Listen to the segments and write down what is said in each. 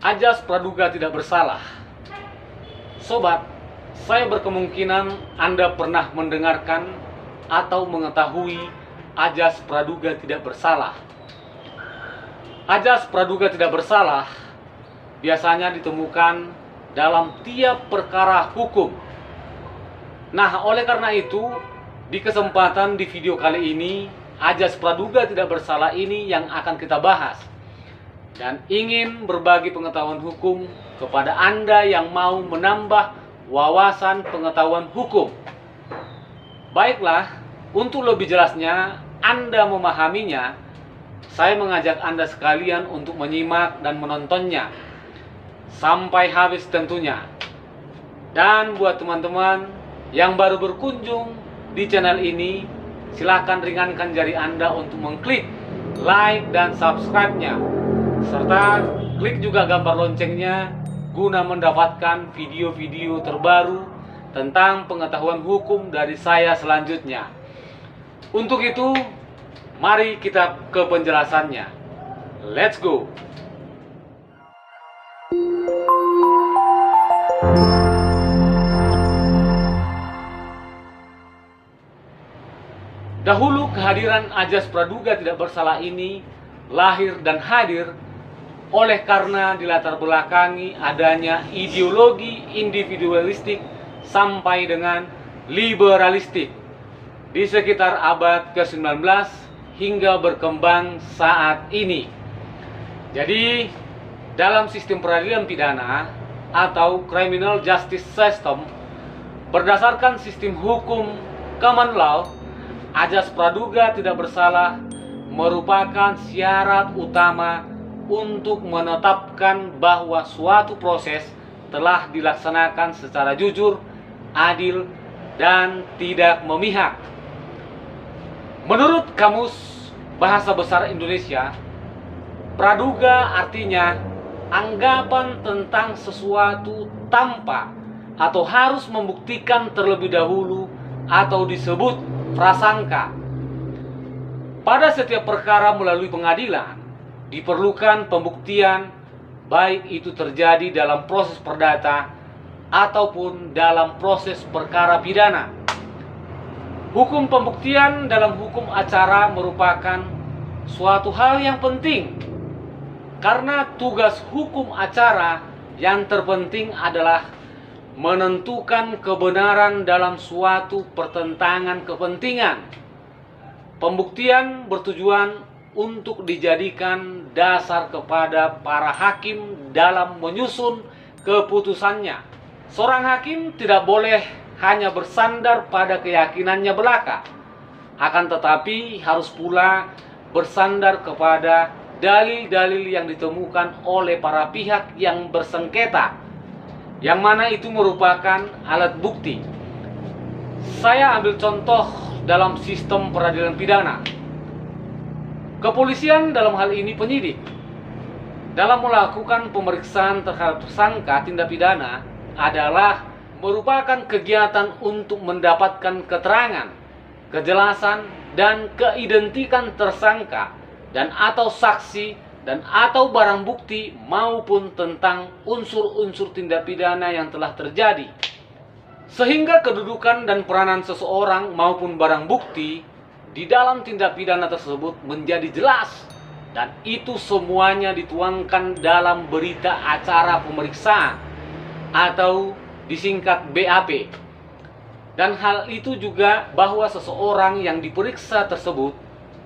Ajas praduga tidak bersalah. Sobat, saya berkemungkinan Anda pernah mendengarkan atau mengetahui ajas praduga tidak bersalah. Ajas praduga tidak bersalah biasanya ditemukan dalam tiap perkara hukum. Nah, oleh karena itu, di kesempatan di video kali ini, ajas praduga tidak bersalah ini yang akan kita bahas. Dan ingin berbagi pengetahuan hukum kepada Anda yang mau menambah wawasan pengetahuan hukum. Baiklah, untuk lebih jelasnya Anda memahaminya, saya mengajak Anda sekalian untuk menyimak dan menontonnya sampai habis tentunya. Dan buat teman-teman yang baru berkunjung di channel ini, silakan ringankan jari Anda untuk mengklik like dan subscribe-nya, serta klik juga gambar loncengnya guna mendapatkan video-video terbaru tentang pengetahuan hukum dari saya selanjutnya. Untuk itu, mari kita ke penjelasannya. Let's go! Dahulu kehadiran ajas praduga tidak bersalah ini lahir dan hadir oleh karena dilatar belakangi adanya ideologi individualistik sampai dengan liberalistik di sekitar abad ke-19 hingga berkembang saat ini. Jadi, dalam sistem peradilan pidana atau criminal justice system, berdasarkan sistem hukum common law, ajas praduga tidak bersalah merupakan syarat utama untuk menetapkan bahwa suatu proses telah dilaksanakan secara jujur, adil, dan tidak memihak. Menurut Kamus Bahasa Besar Indonesia, praduga artinya anggapan tentang sesuatu tanpa atau harus membuktikan terlebih dahulu atau disebut prasangka. Pada setiap perkara melalui pengadilan, diperlukan pembuktian, baik itu terjadi dalam proses perdata ataupun dalam proses perkara pidana. Hukum pembuktian dalam hukum acara merupakan suatu hal yang penting, karena tugas hukum acara yang terpenting adalah menentukan kebenaran dalam suatu pertentangan kepentingan. Pembuktian bertujuan untuk dijadikan dasar kepada para hakim dalam menyusun keputusannya. Seorang hakim tidak boleh hanya bersandar pada keyakinannya belaka, akan tetapi harus pula bersandar kepada dalil-dalil yang ditemukan oleh para pihak yang bersengketa, yang mana itu merupakan alat bukti. Saya ambil contoh dalam sistem peradilan pidana. Kepolisian dalam hal ini penyidik, dalam melakukan pemeriksaan terhadap tersangka tindak pidana adalah merupakan kegiatan untuk mendapatkan keterangan, kejelasan, dan keidentikan tersangka dan atau saksi dan atau barang bukti maupun tentang unsur-unsur tindak pidana yang telah terjadi, sehingga kedudukan dan peranan seseorang maupun barang bukti di dalam tindak pidana tersebut menjadi jelas, dan itu semuanya dituangkan dalam berita acara pemeriksaan atau disingkat BAP. Dan hal itu juga bahwa seseorang yang diperiksa tersebut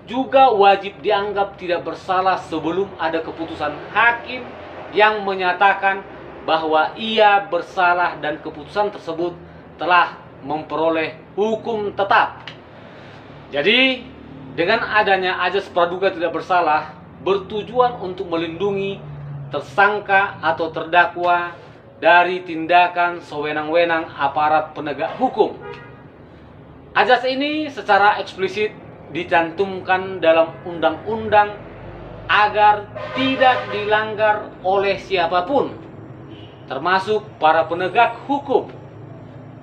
juga wajib dianggap tidak bersalah sebelum ada keputusan hakim yang menyatakan bahwa ia bersalah dan keputusan tersebut telah memperoleh hukum tetap. Jadi, dengan adanya ajas praduga tidak bersalah bertujuan untuk melindungi tersangka atau terdakwa dari tindakan sewenang-wenang aparat penegak hukum. Ajas ini secara eksplisit dicantumkan dalam undang-undang agar tidak dilanggar oleh siapapun, termasuk para penegak hukum.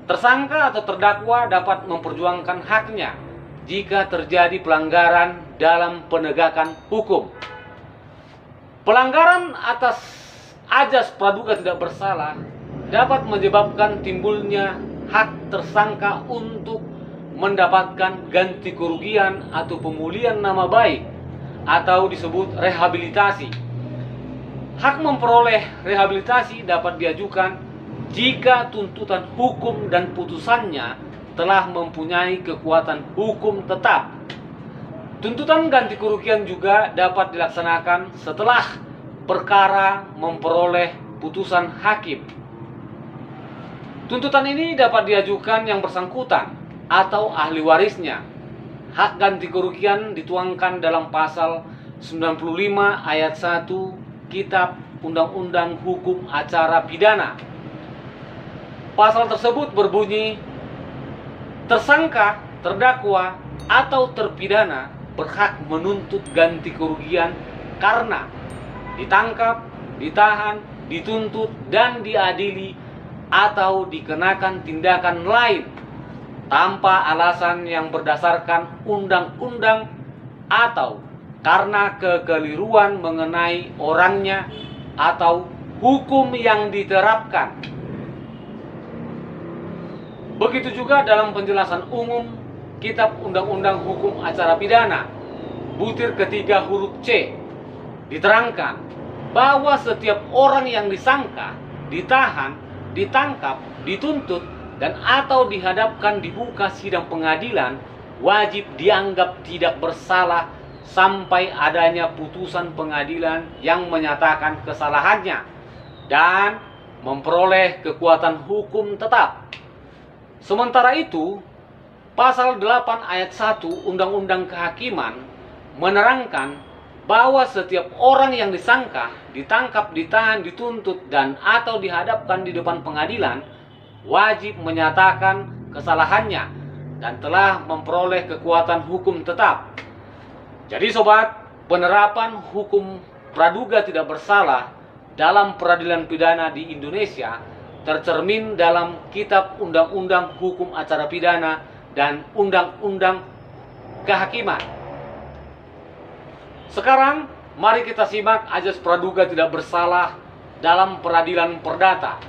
Tersangka atau terdakwa dapat memperjuangkan haknya jika terjadi pelanggaran dalam penegakan hukum. Pelanggaran atas azas praduga tidak bersalah dapat menyebabkan timbulnya hak tersangka untuk mendapatkan ganti kerugian atau pemulihan nama baik atau disebut rehabilitasi. Hak memperoleh rehabilitasi dapat diajukan jika tuntutan hukum dan putusannya telah mempunyai kekuatan hukum tetap. Tuntutan ganti kerugian juga dapat dilaksanakan setelah perkara memperoleh putusan hakim. Tuntutan ini dapat diajukan yang bersangkutan atau ahli warisnya. Hak ganti kerugian dituangkan dalam pasal 95 ayat 1 Kitab Undang-Undang Hukum Acara Pidana. Pasal tersebut berbunyi, tersangka, terdakwa, atau terpidana berhak menuntut ganti kerugian karena ditangkap, ditahan, dituntut, dan diadili atau dikenakan tindakan lain tanpa alasan yang berdasarkan undang-undang atau karena kekeliruan mengenai orangnya atau hukum yang diterapkan. Begitu juga dalam penjelasan umum Kitab Undang-Undang Hukum Acara Pidana butir ketiga huruf C diterangkan bahwa setiap orang yang disangka, ditahan, ditangkap, dituntut, dan atau dihadapkan di muka sidang pengadilan wajib dianggap tidak bersalah sampai adanya putusan pengadilan yang menyatakan kesalahannya dan memperoleh kekuatan hukum tetap. Sementara itu, pasal 8 ayat 1 Undang-Undang Kehakiman menerangkan bahwa setiap orang yang disangka, ditangkap, ditahan, dituntut, dan atau dihadapkan di depan pengadilan wajib menyatakan kesalahannya dan telah memperoleh kekuatan hukum tetap. Jadi sobat, penerapan hukum praduga tidak bersalah dalam peradilan pidana di Indonesia tercermin dalam Kitab Undang-Undang Hukum Acara Pidana dan Undang-Undang Kehakiman. Sekarang mari kita simak azas praduga tidak bersalah dalam peradilan perdata.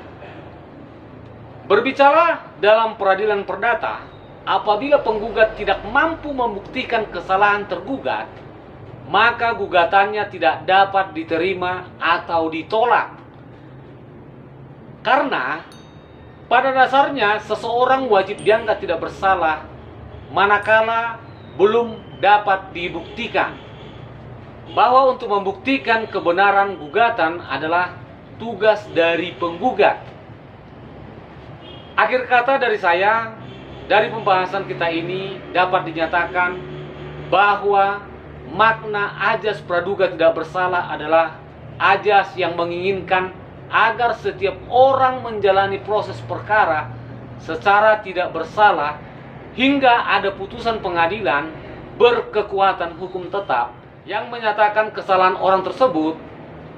Berbicara dalam peradilan perdata, apabila penggugat tidak mampu membuktikan kesalahan tergugat, maka gugatannya tidak dapat diterima atau ditolak. Karena pada dasarnya seseorang wajib dianggap tidak bersalah manakala belum dapat dibuktikan. Bahwa untuk membuktikan kebenaran gugatan adalah tugas dari penggugat. Akhir kata dari saya, dari pembahasan kita ini dapat dinyatakan bahwa makna azas praduga tidak bersalah adalah azas yang menginginkan agar setiap orang menjalani proses perkara secara tidak bersalah hingga ada putusan pengadilan berkekuatan hukum tetap yang menyatakan kesalahan orang tersebut.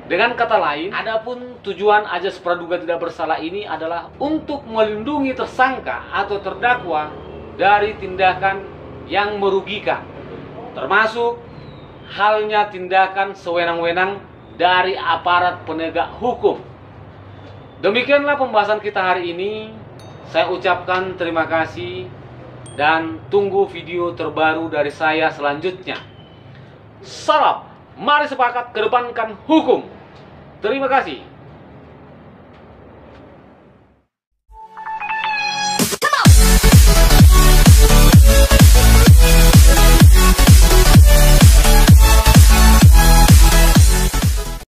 Dengan kata lain, adapun tujuan azas praduga tidak bersalah ini adalah untuk melindungi tersangka atau terdakwa dari tindakan yang merugikan, termasuk halnya tindakan sewenang-wenang dari aparat penegak hukum. Demikianlah pembahasan kita hari ini. Saya ucapkan terima kasih dan tunggu video terbaru dari saya selanjutnya. Salam, mari sepakat kedepankan hukum. Terima kasih.